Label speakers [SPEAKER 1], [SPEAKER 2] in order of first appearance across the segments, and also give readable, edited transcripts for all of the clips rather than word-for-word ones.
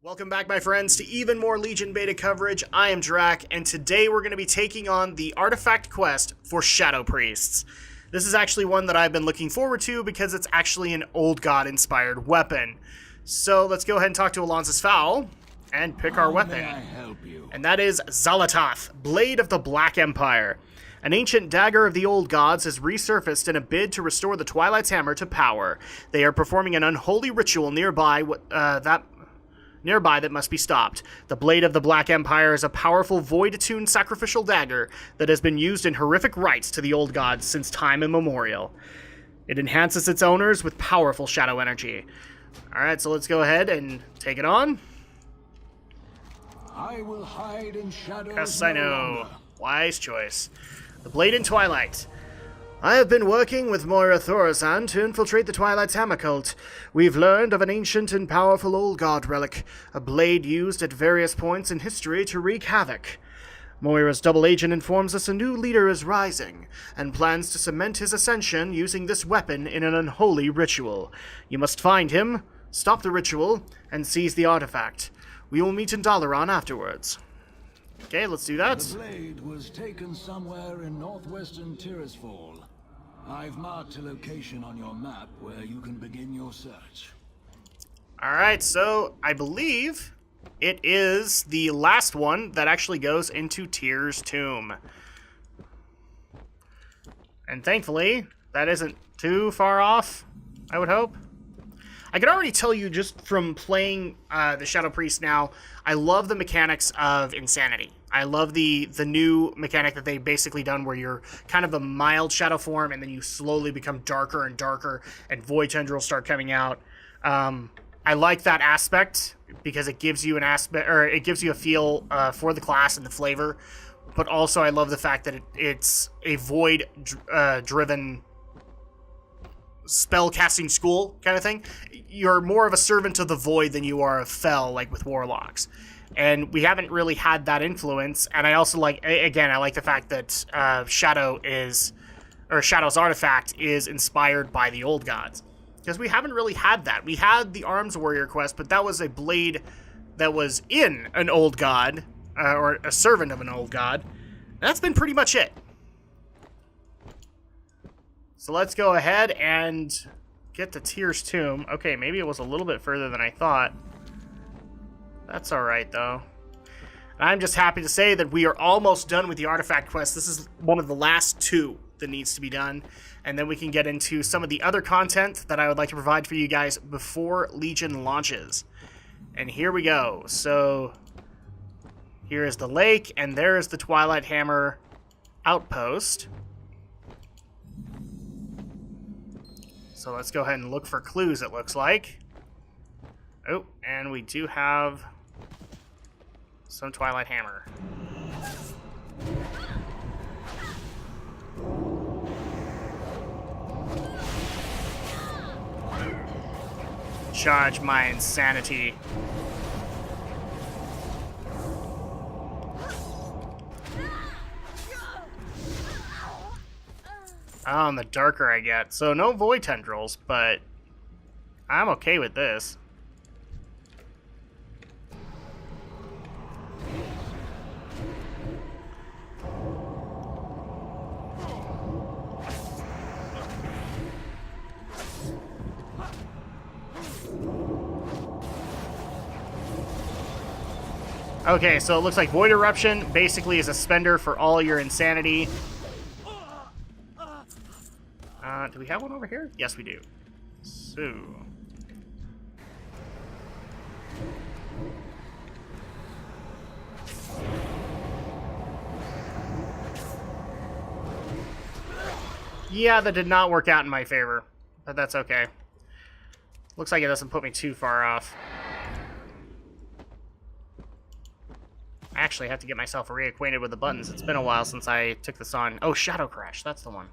[SPEAKER 1] Welcome back, my friends, to even more Legion beta coverage. I am Drak, and today we're going to be taking on the artifact quest for Shadow Priests. This is actually one that I've been looking forward to because it's actually an old god-inspired weapon. So let's go ahead and talk to Alonza's Fowl and pick our weapon.
[SPEAKER 2] May I help you?
[SPEAKER 1] And that is Xal'atath, Blade of the Black Empire. An ancient dagger of the old gods has resurfaced in a bid to restore the Twilight's hammer to power. They are performing an unholy ritual nearby that must be stopped. The Blade of the Black Empire is a powerful void-attuned sacrificial dagger that has been used in horrific rites to the old gods since time immemorial. It enhances its owners with powerful shadow energy. Alright, so let's go ahead and take it on.
[SPEAKER 2] I will hide in shadows.
[SPEAKER 1] Yes, I know. Wise choice. The Blade in Twilight. I have been working with Moira Thorozan to infiltrate the Twilight's Hammer cult. We've learned of an ancient and powerful old god relic, a blade used at various points in history to wreak havoc. Moira's double agent informs us a new leader is rising, and plans to cement his ascension using this weapon in an unholy ritual. You must find him, stop the ritual, and seize the artifact. We will meet in Dalaran afterwards. Okay, let's do that.
[SPEAKER 2] The blade was taken somewhere in northwestern Tirisfal. I've marked a location on your map where you can begin your search.
[SPEAKER 1] Alright, so I believe it is the last one that actually goes into Tyr's tomb. And thankfully, that isn't too far off, I would hope. I can already tell you just from playing the Shadow Priest now, I love the mechanics of Insanity. I love the new mechanic that they've basically done where you're kind of a mild shadow form and then you slowly become darker and darker and void tendrils start coming out. I like that aspect because it gives you an aspect, or it gives you a feel for the class and the flavor. But also I love the fact that it's a void driven spell casting school kind of thing. You're more of a servant of the void than you are of Fel, like with warlocks. And we haven't really had that influence. And I also like, again, I like the fact that Shadow's artifact is inspired by the old gods. Because we haven't really had that. We had the Arms Warrior quest, but that was a blade that was in an old god, or a servant of an old god. And that's been pretty much it. So let's go ahead and get to Tyr's tomb. Okay, maybe it was a little bit further than I thought. That's alright, though. And I'm just happy to say that we are almost done with the artifact quest. This is one of the last two that needs to be done. And then we can get into some of the other content that I would like to provide for you guys before Legion launches. And here we go. So, here is the lake, and there is the Twilight Hammer outpost. So let's go ahead and look for clues, it looks like. Oh, and we do have some Twilight Hammer. Charge my insanity. Oh, and the darker I get. So no void tendrils, but I'm okay with this. Okay, so it looks like Void Eruption basically is a spender for all your insanity. Do we have one over here? Yes, we do. So... yeah, that did not work out in my favor, but that's okay. Looks like it doesn't put me too far off. I actually have to get myself reacquainted with the buttons. It's been a while since I took this on. Oh, Shadow Crash, that's the one.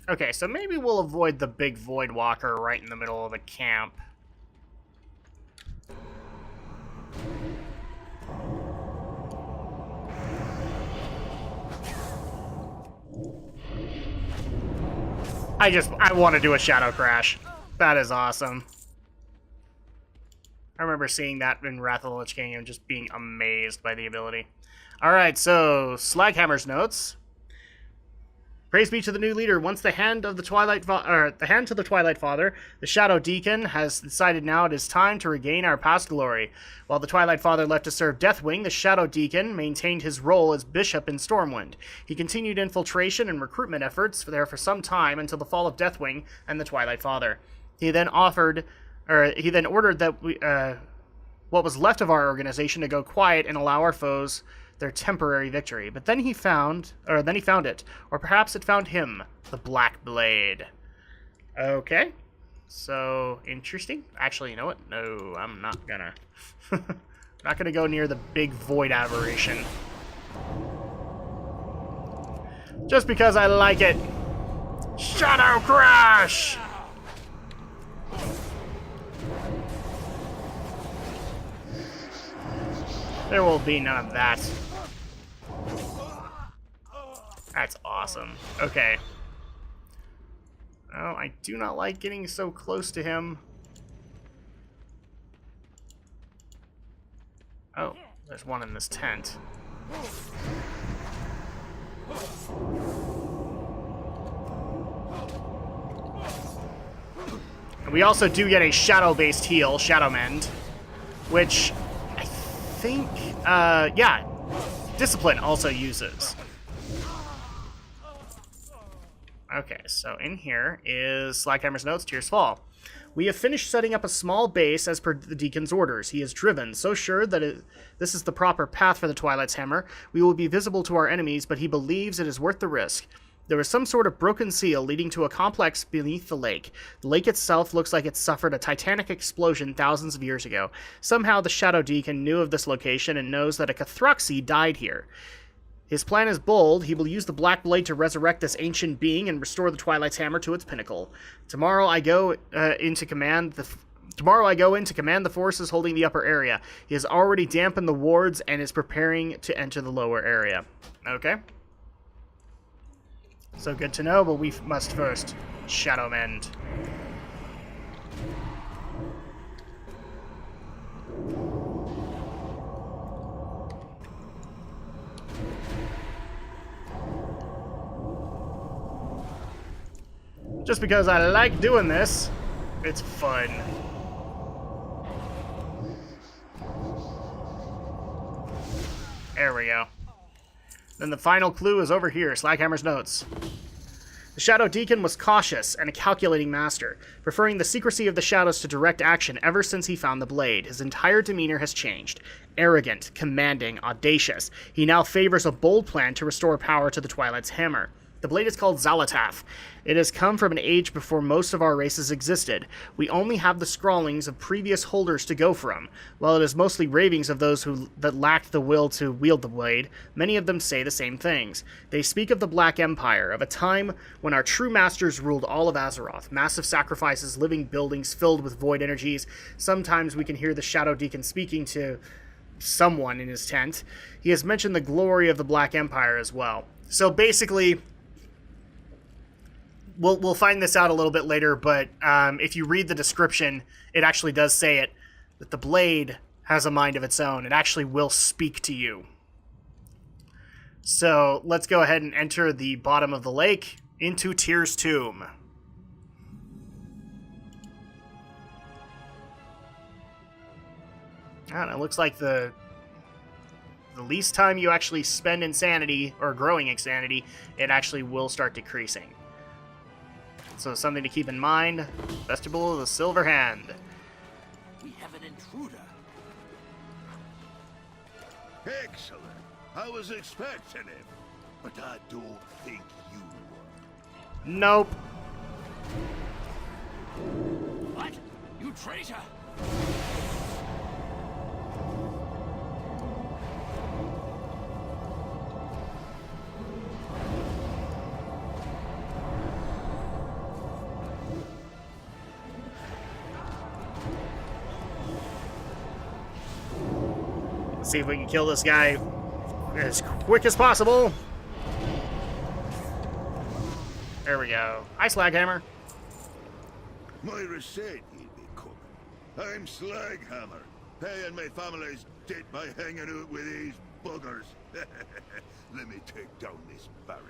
[SPEAKER 1] Okay, so maybe we'll avoid the big Void Walker right in the middle of the camp. I want to do a Shadow Crash. That is awesome. I remember seeing that in Wrath of the Lich King and just being amazed by the ability. Alright, so Slaghammer's notes. Praise be to the new leader. Once the hand of the hand to the Twilight Father, the Shadow Deacon has decided now it is time to regain our past glory. While the Twilight Father left to serve Deathwing, the Shadow Deacon maintained his role as bishop in Stormwind. He continued infiltration and recruitment efforts for some time until the fall of Deathwing and the Twilight Father. He then ordered that what was left of our organization to go quiet and allow our foes their temporary victory. But then he found it, or perhaps it found him, the Black Blade. Okay, so interesting. Actually, you know what? No, I'm not gonna. Not gonna go near the big void aberration. Just because I like it. Shadow Crash! There will be none of that. That's awesome. Okay. Oh, I do not like getting so close to him. Oh, there's one in this tent. And we also do get a shadow-based heal, Shadow Mend, which I think, yeah, Discipline also uses. Okay, so in here is Slaghammer's notes, Tears Fall. We have finished setting up a small base as per the Deacon's orders. He is driven, so sure that this is the proper path for the Twilight's Hammer. We will be visible to our enemies, but he believes it is worth the risk. There is some sort of broken seal leading to a complex beneath the lake. The lake itself looks like it suffered a titanic explosion thousands of years ago. Somehow the Shadow Deacon knew of this location and knows that a Cathroxy died here. His plan is bold. He will use the Black Blade to resurrect this ancient being and restore the Twilight's Hammer to its pinnacle. Tomorrow I go in to command the forces holding the upper area. He has already dampened the wards and is preparing to enter the lower area. Okay. So good to know, but we must first Shadow Mend. Just because I like doing this, it's fun. There we go. Then the final clue is over here, Slaghammer's notes. The Shadow Deacon was cautious and a calculating master, preferring the secrecy of the shadows to direct action ever since he found the blade. His entire demeanor has changed. Arrogant, commanding, audacious. He now favors a bold plan to restore power to the Twilight's Hammer. The blade is called Xalatath. It has come from an age before most of our races existed. We only have the scrawlings of previous holders to go from. While it is mostly ravings of those that lacked the will to wield the blade, many of them say the same things. They speak of the Black Empire, of a time when our true masters ruled all of Azeroth. Massive sacrifices, living buildings filled with void energies. Sometimes we can hear the Shadow Deacon speaking to someone in his tent. He has mentioned the glory of the Black Empire as well. So basically, We'll find this out a little bit later, but if you read the description, it actually does say it, that the blade has a mind of its own. It actually will speak to you. So let's go ahead and enter the bottom of the lake into Tyr's tomb. And it looks like the least time you actually spend insanity, or growing insanity, it actually will start decreasing. So something to keep in mind, Vestibule of the Silver Hand.
[SPEAKER 2] We have an intruder.
[SPEAKER 3] Excellent. I was expecting him, but I don't think you were.
[SPEAKER 1] Nope.
[SPEAKER 2] What? You traitor!
[SPEAKER 1] See if we can kill this guy as quick as possible. There we go. Hi, Slaghammer.
[SPEAKER 3] Myra said he'd be coming. I'm Slaghammer, paying my family's debt by hanging out with these buggers. Let me take down this barrier.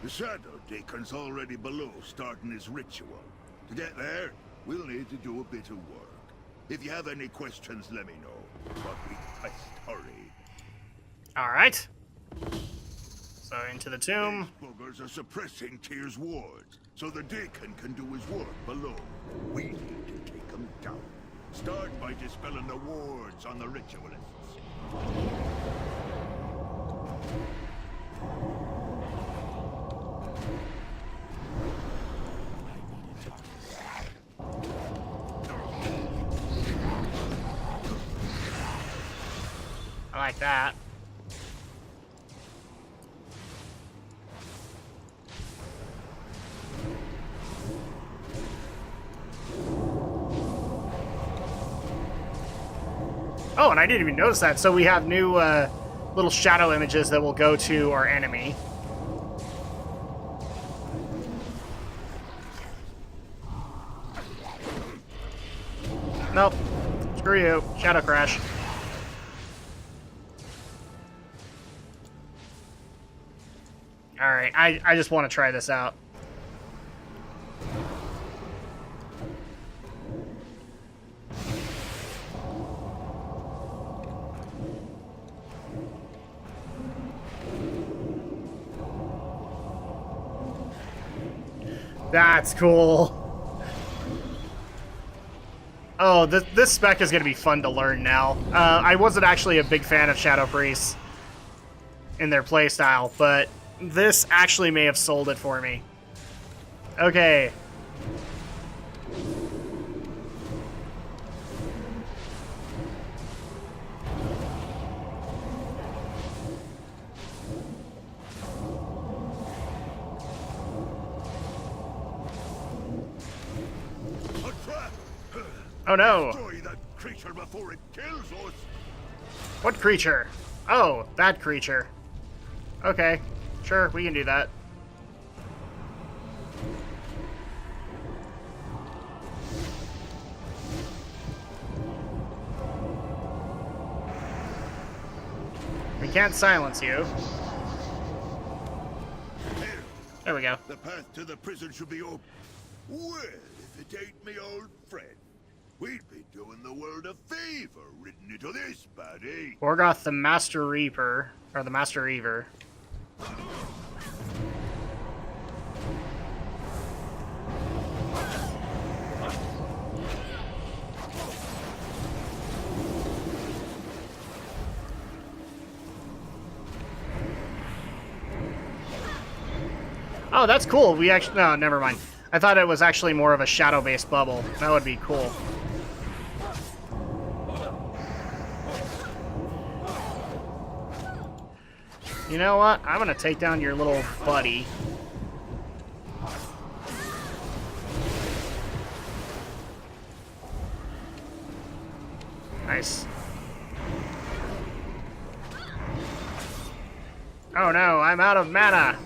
[SPEAKER 3] The Shadow Deacon's already below, starting his ritual. To get there, we'll need to do a bit of work. If you have any questions, let me know. But we best hurry.
[SPEAKER 1] Alright. So into the tomb.
[SPEAKER 3] These buggers are suppressing Tyr's wards, so the Deacon can do his work below. We need to take them down. Start by dispelling the wards on the ritualists.
[SPEAKER 1] I like that. Oh, and I didn't even notice that. So we have new little shadow images that will go to our enemy. Nope. Screw you. Shadow crash. Alright, I just want to try this out. That's cool. Oh, this spec is going to be fun to learn now. I wasn't actually a big fan of Shadow Priests in their playstyle, but this actually may have sold it for me. Okay. Oh no!
[SPEAKER 3] Destroy that creature before it kills us.
[SPEAKER 1] What creature? Oh, that creature. Okay, sure, we can do that. We can't silence you. There we go.
[SPEAKER 3] The path to the prison should be open. Well, if it ain't me old friend, we'd be doing the world a favor ridden into this baddie.
[SPEAKER 1] Morgoth the Master Reaper, or the Master Reaver. Oh, that's cool. We actually... No, never mind. I thought it was actually more of a shadow-based bubble. That would be cool. You know what? I'm gonna take down your little buddy. Nice. Oh no, I'm out of mana.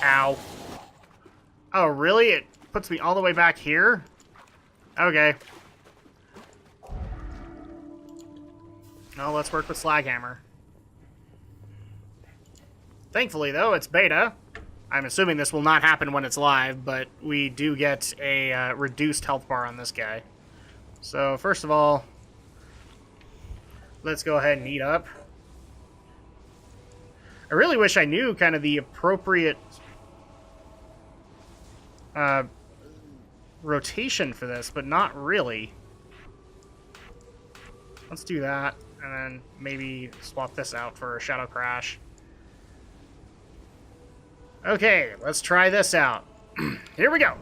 [SPEAKER 1] Ow. Oh, really? It puts me all the way back here? Okay. Oh, let's work with Slaghammer. Thankfully, though, it's beta. I'm assuming this will not happen when it's live, but we do get a reduced health bar on this guy. So, first of all, let's go ahead and eat up. I really wish I knew kind of the appropriate rotation for this, but not really. Let's do that, and then maybe swap this out for a Shadow Crash. Okay, let's try this out. Here we go.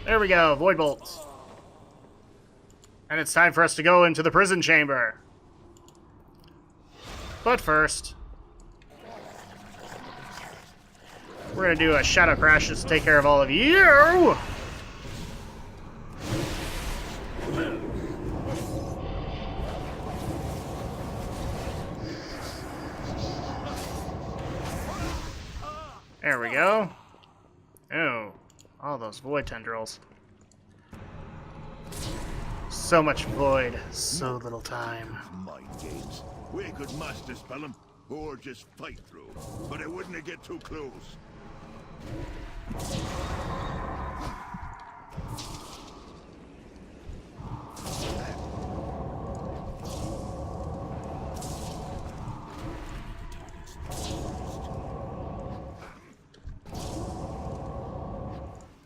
[SPEAKER 1] There we go, Void Bolts. And it's time for us to go into the prison chamber. But first, we're going to do a Shadow Crash just to take care of all of you! There we go. Oh, all those void tendrils. So much void, so little time.
[SPEAKER 3] Mind games. We could master spell 'em, or just fight through, but I wouldn't get too close.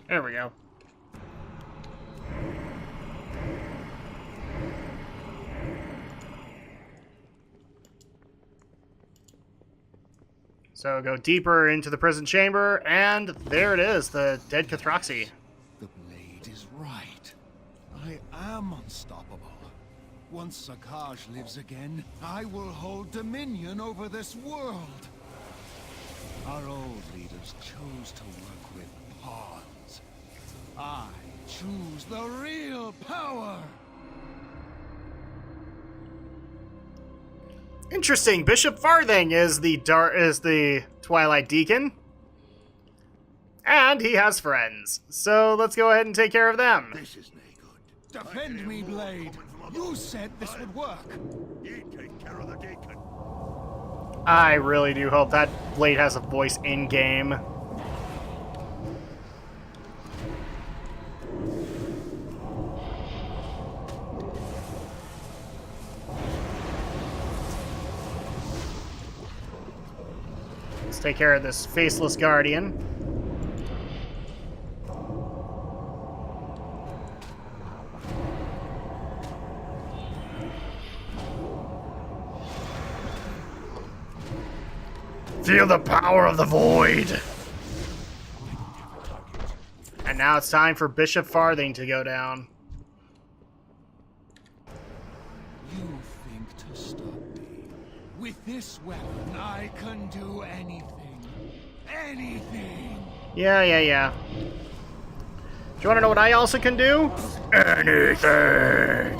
[SPEAKER 1] There we go. So go deeper into the prison chamber, and there it is, the dead Cathroxy.
[SPEAKER 2] The blade is right. I am unstoppable. Once Sakaj lives again, I will hold dominion over this world. Our old leaders chose to work with pawns. I choose the real power.
[SPEAKER 1] Interesting. Bishop Farthing is the Twilight Deacon, and he has friends. So let's go ahead and take care of them.
[SPEAKER 3] This is no good.
[SPEAKER 2] Defend me, Blade. You said this would work.
[SPEAKER 3] You take care of the deacon.
[SPEAKER 1] I really do hope that Blade has a voice in game. Let's take care of this faceless guardian. Feel the power of the void! And now it's time for Bishop Farthing to go down.
[SPEAKER 2] You think to stop me? With this weapon, I can do anything. Anything!
[SPEAKER 1] Yeah. Do you want to know what I also can do? Anything!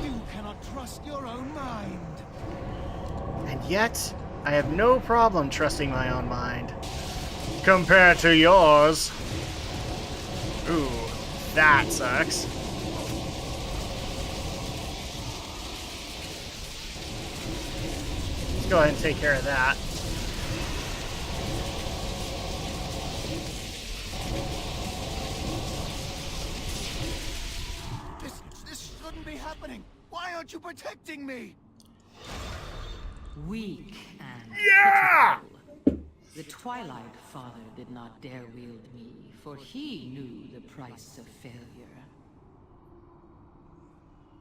[SPEAKER 2] You cannot trust your own mind.
[SPEAKER 1] And yet, I have no problem trusting my own mind. Compared to yours. Ooh, that sucks. Let's go ahead and take care of that.
[SPEAKER 2] This shouldn't be happening. Why aren't you protecting me?
[SPEAKER 4] Weak and
[SPEAKER 1] Yeah!
[SPEAKER 4] pitiful. The Twilight Father did not dare wield me, for he knew the price of failure.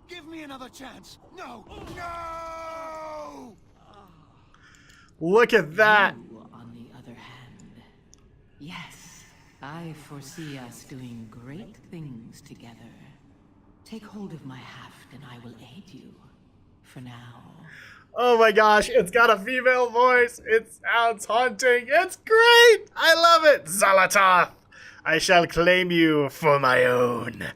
[SPEAKER 2] Give me another chance. No! No!
[SPEAKER 1] Look at that!
[SPEAKER 4] You, on the other hand, yes, I foresee us doing great things together. Take hold of my haft and I will aid you. For now.
[SPEAKER 1] Oh my gosh, it's got a female voice. It sounds haunting. It's great! I love it! Zalatoth! I shall claim you for my own.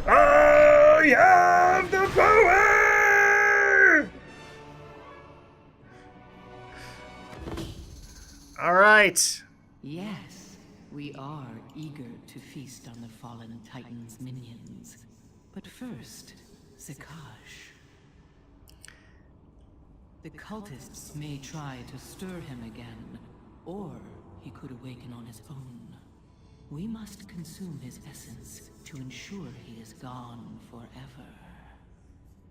[SPEAKER 1] I have the power! Alright.
[SPEAKER 4] Yes, we are eager to feast on the fallen Titan's minions. But first, Zakash. The cultists may try to stir him again, or he could awaken on his own. We must consume his essence to ensure he is gone forever.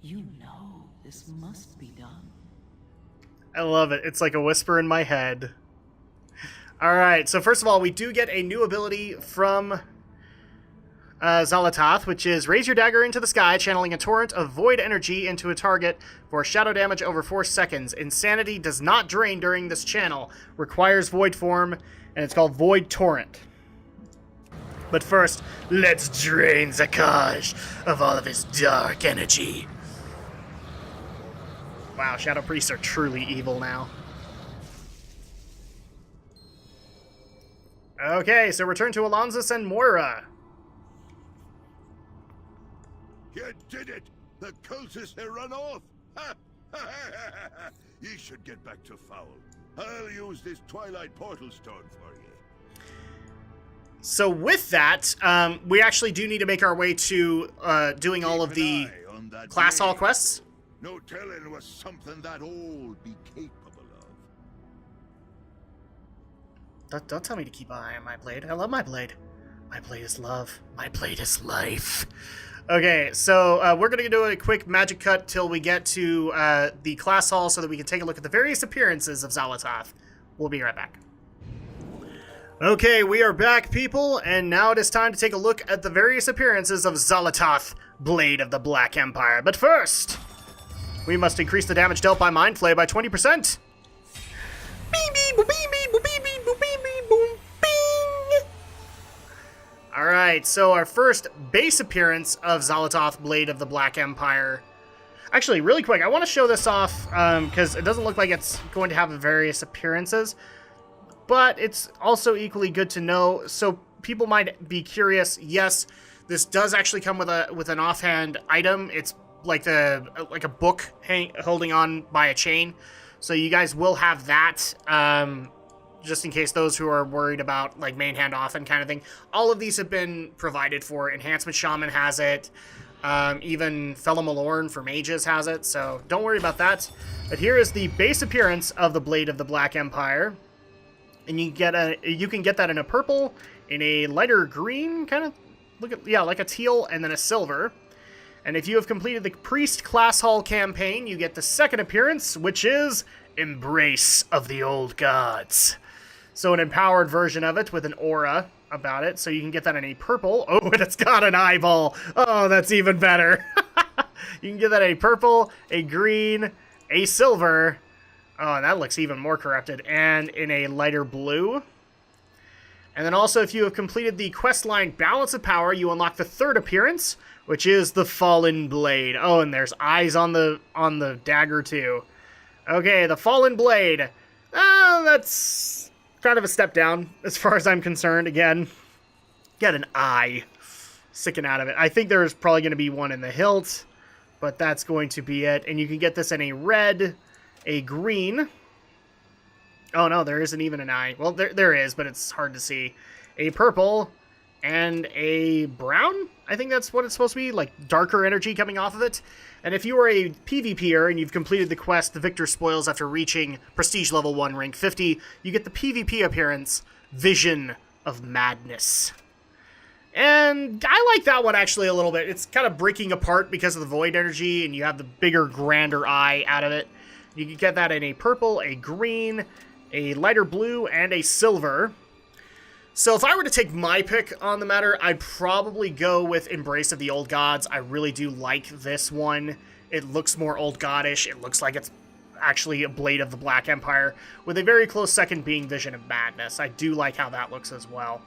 [SPEAKER 4] You know this must be done.
[SPEAKER 1] I love it. It's like a whisper in my head. Alright, so first of all, we do get a new ability from Zalatath, which is raise your dagger into the sky, channeling a torrent of void energy into a target for shadow damage over 4 seconds. Insanity does not drain during this channel, requires void form, and it's called Void Torrent. But first, let's drain Zakaj of all of his dark energy. Wow, Shadow Priests are truly evil now. Okay, so return to Alonzus and Moira.
[SPEAKER 3] You did it! The cultists have run off! Ha! You should get back to Foul. I'll use this Twilight Portal Stone for you.
[SPEAKER 1] So with that, we actually do need to make our way to doing all of the
[SPEAKER 3] Keep an eye on that
[SPEAKER 1] class hall
[SPEAKER 3] blade.
[SPEAKER 1] quests.
[SPEAKER 3] No telling what something that old be capable of.
[SPEAKER 1] Don't tell me to keep an eye on my blade. I love my blade. My blade is love. My blade is life. Okay, so we're going to do a quick magic cut till we get to the class hall so that we can take a look at the various appearances of Zalatath. We'll be right back. Okay, we are back, people, and now it is time to take a look at the various appearances of Zalatath, Blade of the Black Empire. But first, we must increase the damage dealt by Mind Flay by 20%. Alright, so our first base appearance of Zalatath, Blade of the Black Empire. Actually, really quick, I want to show this off, because it doesn't look like it's going to have various appearances, but it's also equally good to know, so people might be curious. Yes, this does actually come with an offhand item. It's like a book holding on by a chain, so you guys will have that, just in case those who are worried about like main hand off and kind of thing. All of these have been provided for. Enhancement Shaman has it. Even Fellow Malorn for mages has it, so don't worry about that. But here is the base appearance of the Blade of the Black Empire. And you can get that in a purple, in a lighter green, kind of, like a teal, and then a silver. And if you have completed the Priest Class Hall campaign, you get the second appearance, which is Embrace of the Old Gods. So an empowered version of it with an aura about it, so you can get that in a purple. Oh, and it's got an eyeball. Oh, that's even better. You can get that in a purple, a green, a silver. Oh, and that looks even more corrupted. And in a lighter blue. And then also, if you have completed the questline Balance of Power, you unlock the third appearance, which is the Fallen Blade. Oh, and there's eyes on the dagger too. Okay, the Fallen Blade. That's kind of a step down as far as I'm concerned. Again, get an eye sticking out of it. I think there's probably going to be one in the hilt, but that's going to be it. And you can get this in a red, a green. Oh no, there isn't even an eye. Well, there is, but it's hard to see. A purple and a brown. I think that's what it's supposed to be, like darker energy coming off of it. And if you are a PvPer and you've completed the quest, The Victor Spoils, after reaching Prestige Level 1, Rank 50, you get the PvP appearance, Vision of Madness. And I like that one actually a little bit. It's kind of breaking apart because of the void energy, and you have the bigger, grander eye out of it. You can get that in a purple, a green, a lighter blue, and a silver. So if I were to take my pick on the matter, I'd probably go with Embrace of the Old Gods. I really do like this one. It looks more Old Godish. It looks like it's actually a Blade of the Black Empire, with a very close second being Vision of Madness. I do like how that looks as well.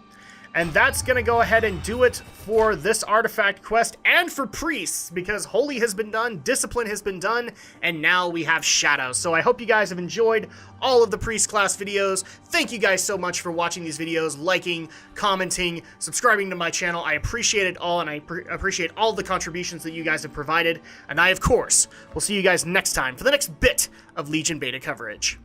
[SPEAKER 1] And that's going to go ahead and do it for this artifact quest and for priests, because Holy has been done, Discipline has been done, and now we have Shadow. So I hope you guys have enjoyed all of the priest class videos. Thank you guys so much for watching these videos, liking, commenting, subscribing to my channel. I appreciate it all, and I appreciate all the contributions that you guys have provided. And I, of course, will see you guys next time for the next bit of Legion Beta coverage.